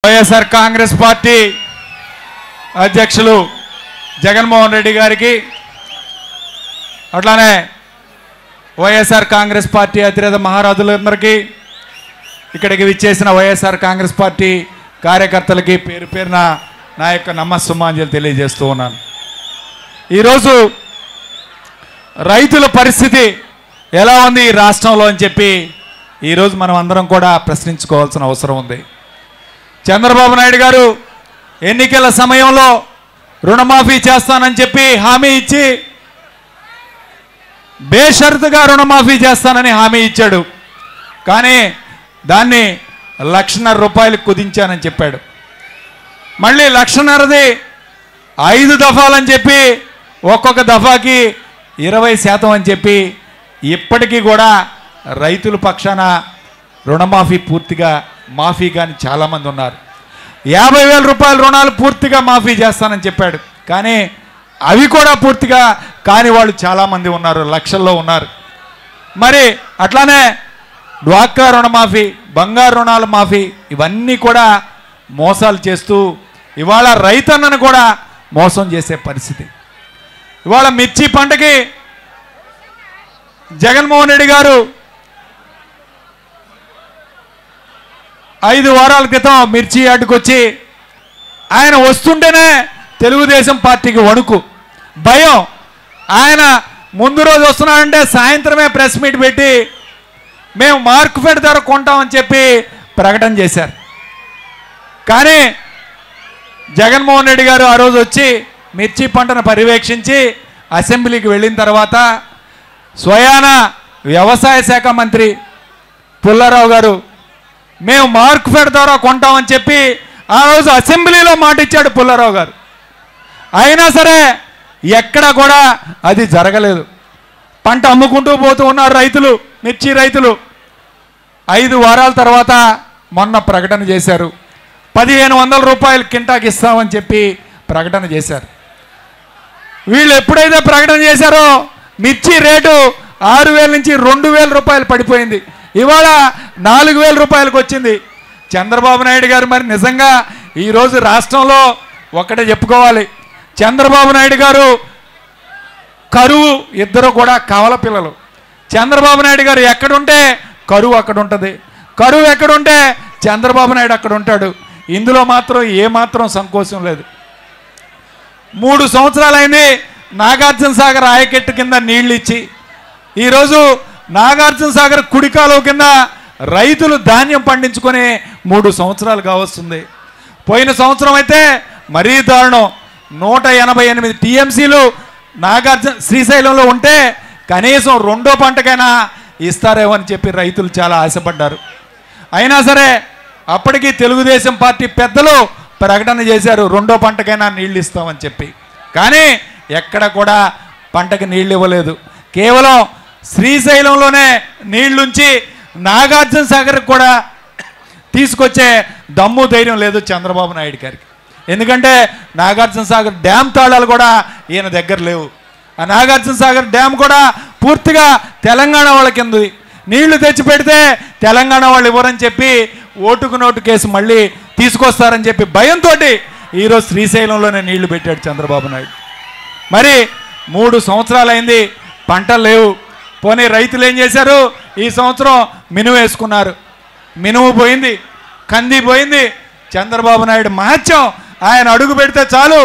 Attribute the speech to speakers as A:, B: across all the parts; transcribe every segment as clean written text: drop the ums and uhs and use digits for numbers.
A: YSR Congress party అధ్యక్షులు జగన్మోహన్ రెడ్డి గారికి అట్లానే వైఎస్ఆర్ కాంగ్రెస్ పార్టీ అధినేత మహారాజులందరికీ ఇక్కడికి విచ్చేసిన వైఎస్ఆర్ కాంగ్రెస్ పార్టీ కార్యకర్తలకి పేరు పేరున నా యొక్క నమస్సుమాంజలి తెలియజేస్తూ ఉన్నాను. ఈరోజు రైతుల పరిస్థితి ఎలా ఉంది ఈ రాష్ట్రంలో అని చెప్పి ఈరోజు మనం అందరం కూడా ప్రశ్నించుకోవాల్సిన అవసరం ఉంది. చంద్రబాబు నాయుడు గారు ఎన్నికల సమయంలో రుణమాఫీ చేస్తానని చెప్పి హామీ ఇచ్చి బేషరతుగా రుణమాఫీ చేస్తానని హామీ ఇచ్చాడు. కానీ దాన్ని 1,50,000 రూపాయలకు కుదించానని చెప్పాడు. మళ్ళీ 1,50,000ది 5 దఫాలని చెప్పి ఒక్కొక్క దఫాకి 20% అని చెప్పి ఇప్పటికీ కూడా రైతుల పక్షాన రుణమాఫీ పూర్తిగా మాఫీ కానీ చాలామంది ఉన్నారు. 50,000 రూపాయల రుణాలు పూర్తిగా మాఫీ చేస్తానని చెప్పాడు. కానీ అవి కూడా పూర్తిగా కాని వాళ్ళు చాలామంది ఉన్నారు, లక్షల్లో ఉన్నారు. మరి అట్లానే డ్వాక్రా రుణమాఫీ, బంగారు రుణాల మాఫీ ఇవన్నీ కూడా మోసాలు చేస్తూ ఇవాళ రైతన్నను కూడా మోసం చేసే పరిస్థితి. ఇవాళ మిర్చి పంటకి జగన్మోహన్ రెడ్డి గారు 5 వారాల క్రితం మిర్చి యార్డుకొచ్చి ఆయన వస్తుంటేనే తెలుగుదేశం పార్టీకి వణుకు, భయం. ఆయన ముందు రోజు వస్తున్నాడంటే సాయంత్రమే ప్రెస్ మీట్ పెట్టి మేము మార్కెట్ ధర కొంటామని చెప్పి ప్రకటన చేశారు. కానీ జగన్మోహన్ రెడ్డి గారు ఆ రోజు వచ్చి మిర్చి పంటను పర్యవేక్షించి అసెంబ్లీకి వెళ్ళిన తర్వాత స్వయాన వ్యవసాయ శాఖ మంత్రి పుల్లారావు గారు మేము మార్కెట్ ద్వారా కొంటామని చెప్పి ఆ రోజు అసెంబ్లీలో మాట ఇచ్చాడు పుల్లారావు గారు. అయినా సరే ఎక్కడ కూడా అది జరగలేదు. పంట అమ్ముకుంటూ పోతూ ఉన్నారు రైతులు, మిర్చి రైతులు. 5 వారాల తర్వాత మొన్న ప్రకటన చేశారు, 1,500 రూపాయలు కింటాకి ఇస్తామని చెప్పి ప్రకటన చేశారు. వీళ్ళు ఎప్పుడైతే ప్రకటన చేశారో మిర్చి రేటు 6,000 నుంచి 2,000 రూపాయలు పడిపోయింది. ఇవాళ 4,000 రూపాయలకు వచ్చింది. చంద్రబాబు నాయుడు గారు మరి నిజంగా ఈరోజు రాష్ట్రంలో ఒకటే చెప్పుకోవాలి, చంద్రబాబు నాయుడు గారు కరువు, ఇద్దరు కూడా కవల పిల్లలు. చంద్రబాబు నాయుడు గారు ఎక్కడుంటే కరువు అక్కడ ఉంటుంది, కరువు ఎక్కడుంటే చంద్రబాబు నాయుడు అక్కడ ఉంటాడు. ఇందులో మాత్రం ఏమాత్రం సంకోచం లేదు. 3 సంవత్సరాలైంది నాగార్జున సాగర్ ఆయకట్టు కింద నీళ్ళు ఇచ్చి, ఈరోజు నాగార్జున సాగర్ కుడికాలువ కింద రైతులు ధాన్యం పండించుకొని 3 సంవత్సరాలు కావస్తుంది. పోయిన సంవత్సరం అయితే మరీ దారుణం, 188 టీఎంసీలు శ్రీశైలంలో ఉంటే కనీసం 2వ పంటకైనా ఇస్తారేమో అని చెప్పి రైతులు చాలా ఆశపడ్డారు. అయినా సరే అప్పటికి తెలుగుదేశం పార్టీ పెద్దలు ప్రకటన చేశారు 2వ పంటకైనా నీళ్ళు ఇస్తామని చెప్పి. కానీ ఎక్కడ కూడా పంటకి నీళ్ళు ఇవ్వలేదు. కేవలం శ్రీశైలంలోనే నీళ్లుంచి నాగార్జున సాగర్కి కూడా తీసుకొచ్చే దమ్ము ధైర్యం లేదు చంద్రబాబు నాయుడు గారికి. ఎందుకంటే నాగార్జున సాగర్ డ్యామ్ తాళాలు కూడా ఈయన దగ్గర లేవు. ఆ నాగార్జున సాగర్ డ్యామ్ కూడా పూర్తిగా తెలంగాణ వాళ్ళ కింద నీళ్లు తెచ్చి పెడితే తెలంగాణ వాళ్ళు ఇవ్వరని చెప్పి ఓటుకు నోటు కేసు మళ్ళీ తీసుకొస్తారని చెప్పి భయంతో ఈరోజు శ్రీశైలంలోనే నీళ్లు పెట్టాడు చంద్రబాబు నాయుడు. మరి 3 సంవత్సరాలైంది, పంటలు లేవు. పోనీ రైతులు ఏం చేశారు, ఈ సంవత్సరం మినుము వేసుకున్నారు. మినుము పోయింది, కంది పోయింది. చంద్రబాబు నాయుడు మహత్యం, ఆయన అడుగు పెడితే చాలు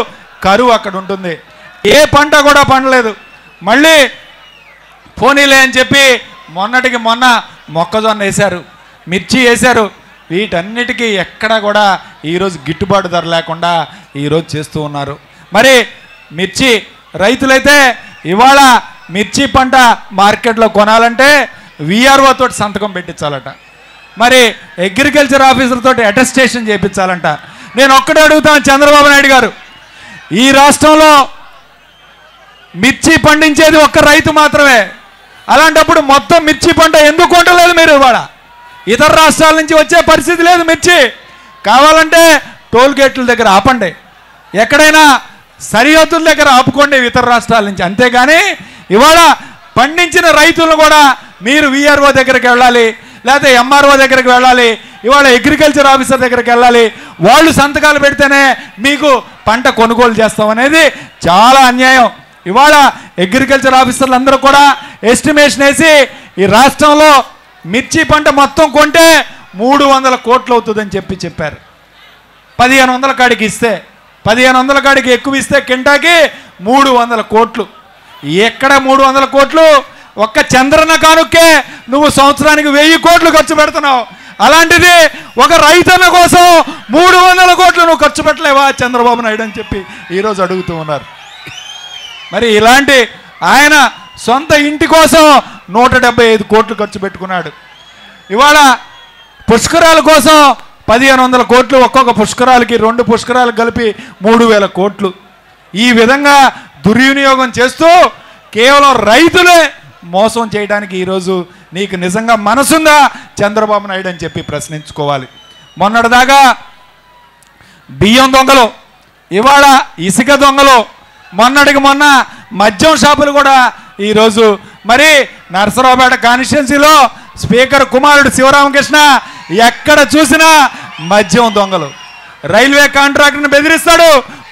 A: కరువు అక్కడ ఉంటుంది. ఏ పంట కూడా పండలేదు. మళ్ళీ పోనీలే అని చెప్పి మొన్నటికి మొన్న మొక్కజొన్న వేశారు, మిర్చి వేశారు. వీటన్నిటికీ ఎక్కడా కూడా ఈరోజు గిట్టుబాటు ధర లేకుండా ఈరోజు చేస్తూ ఉన్నారు. మరి మిర్చి రైతులైతే ఇవాళ మిర్చి పంట మార్కెట్లో కొనాలంటే విఆర్ఓ తోటి సంతకం పెట్టించాలట, మరి అగ్రికల్చర్ ఆఫీసర్ తోటి అటెస్టేషన్ చేయించాలంట. నేను ఒక్కడే అడుగుతాను చంద్రబాబు నాయుడు గారు, ఈ రాష్ట్రంలో మిర్చి పండించేది ఒక్క రైతు మాత్రమే. అలాంటప్పుడు మొత్తం మిర్చి పంట ఎందుకు కొంటలేదు మీరు? ఇవాళ ఇతర రాష్ట్రాల నుంచి వచ్చే పరిస్థితి లేదు. మిర్చి కావాలంటే టోల్ గేట్ల దగ్గర ఆపండి, ఎక్కడైనా సరిహద్దుల దగ్గర ఆపుకోండి ఇతర రాష్ట్రాల నుంచి. అంతేగాని ఇవాళ పండించిన రైతులను కూడా మీరు విఆర్ఓ దగ్గరికి వెళ్ళాలి, లేకపోతే ఎంఆర్ఓ దగ్గరికి వెళ్ళాలి, ఇవాళ అగ్రికల్చర్ ఆఫీసర్ దగ్గరికి వెళ్ళాలి, వాళ్ళు సంతకాలు పెడితేనే మీకు పంట కొనుగోలు చేస్తామనేది చాలా అన్యాయం. ఇవాళ అగ్రికల్చర్ ఆఫీసర్లు అందరూ కూడా ఎస్టిమేషన్ వేసి ఈ రాష్ట్రంలో మిర్చి పంట మొత్తం కొంటే 300 కోట్లు అవుతుందని చెప్పారు. 1500 కాడికి ఇస్తే 1500 కాడికి ఎక్కువ ఇస్తే కింటాకి 300 కోట్లు. ఎక్కడ 300 కోట్లు? ఒక్క చంద్రన్న కానుక్కే నువ్వు సంవత్సరానికి 1000 కోట్లు ఖర్చు పెడుతున్నావు. అలాంటిది ఒక రైతన్న కోసం 300 కోట్లు నువ్వు ఖర్చు పెట్టలేవా చంద్రబాబు నాయుడు అని చెప్పి ఈరోజు అడుగుతూ ఉన్నారు. మరి ఇలాంటి ఆయన సొంత ఇంటి కోసం 175 కోట్లు ఖర్చు పెట్టుకున్నాడు. ఇవాళ పుష్కరాల కోసం 1500 కోట్లు, ఒక్కొక్క పుష్కరాలకి 2 పుష్కరాలకు కలిపి 3000 కోట్లు. ఈ విధంగా దుర్వినియోగం చేస్తూ కేవలం రైతులే మోసం చేయడానికి ఈరోజు నీకు నిజంగా మనసుందా చంద్రబాబు నాయుడు అని చెప్పి ప్రశ్నించుకోవాలి. మొన్నటిదాకా బియ్యం దొంగలు, ఇవాళ ఇసుక దొంగలు, మొన్నటికి మొన్న మద్యం షాపులు కూడా ఈరోజు మరి నరసరావుపేట కాన్స్టిట్యున్సీలో స్పీకర్ కుమారుడు శివరామకృష్ణ ఎక్కడ చూసినా మద్యం దొంగలు. రైల్వే కాంట్రాక్టర్ని బెదిరిస్తాడు,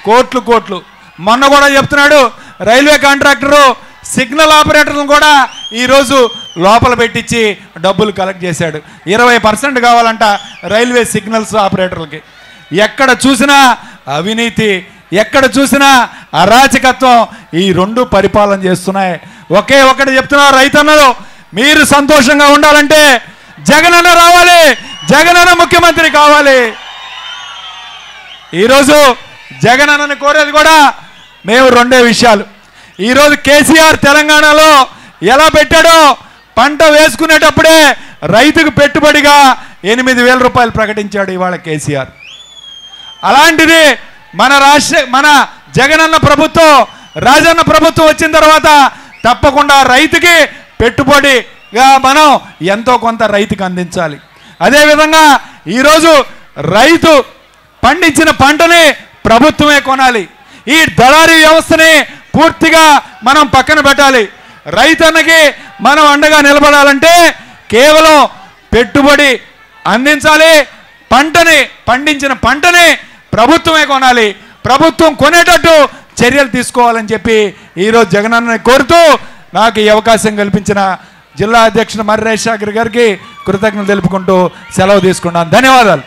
A: కోట్లు. మొన్న కూడా చెప్తున్నాడు రైల్వే కాంట్రాక్టరు సిగ్నల్ ఆపరేటర్లను కూడా ఈరోజు లోపల పెట్టించి డబ్బులు కలెక్ట్ చేశాడు. 20% కావాలంట రైల్వే సిగ్నల్స్ ఆపరేటర్లకి. ఎక్కడ చూసినా అవినీతి, ఎక్కడ చూసినా అరాచకత్వం ఈ 2 పరిపాలన చేస్తున్నాయి. ఒకే ఒకటి చెప్తున్నా రైతన్నలు, మీరు సంతోషంగా ఉండాలంటే జగనన్న రావాలి, జగనన్న ముఖ్యమంత్రి కావాలి. ఈరోజు జగనన్నని కోరేది కూడా మేము 2 విషయాలు. ఈరోజు కేసీఆర్ తెలంగాణలో ఎలా పెట్టాడో పంట వేసుకునేటప్పుడే రైతుకు పెట్టుబడిగా 8,000 రూపాయలు ప్రకటించాడు ఇవాళ కేసీఆర్. అలాంటిది మన జగనన్న ప్రభుత్వం, రాజన్న ప్రభుత్వం వచ్చిన తర్వాత తప్పకుండా రైతుకి పెట్టుబడిగా మనం ఎంతో కొంత రైతుకి అందించాలి. అదేవిధంగా ఈరోజు రైతు పండించిన పంటని ప్రభుత్వమే కొనాలి. ఈ దళారీ వ్యవస్థని పూర్తిగా మనం పక్కన పెట్టాలి. రైతన్నకి మనం అండగా నిలబడాలంటే కేవలం పెట్టుబడి అందించాలి. పండించిన పంటని ప్రభుత్వమే కొనాలి. ప్రభుత్వం కొనేటట్టు చర్యలు తీసుకోవాలని చెప్పి ఈరోజు జగనన్నని కోరుతూ నాకు ఈ అవకాశం కల్పించిన జిల్లా అధ్యక్షుడు మర్రి రేషాగిరి గారికి కృతజ్ఞతలు తెలుపుకుంటూ సెలవు తీసుకున్నాను. ధన్యవాదాలు.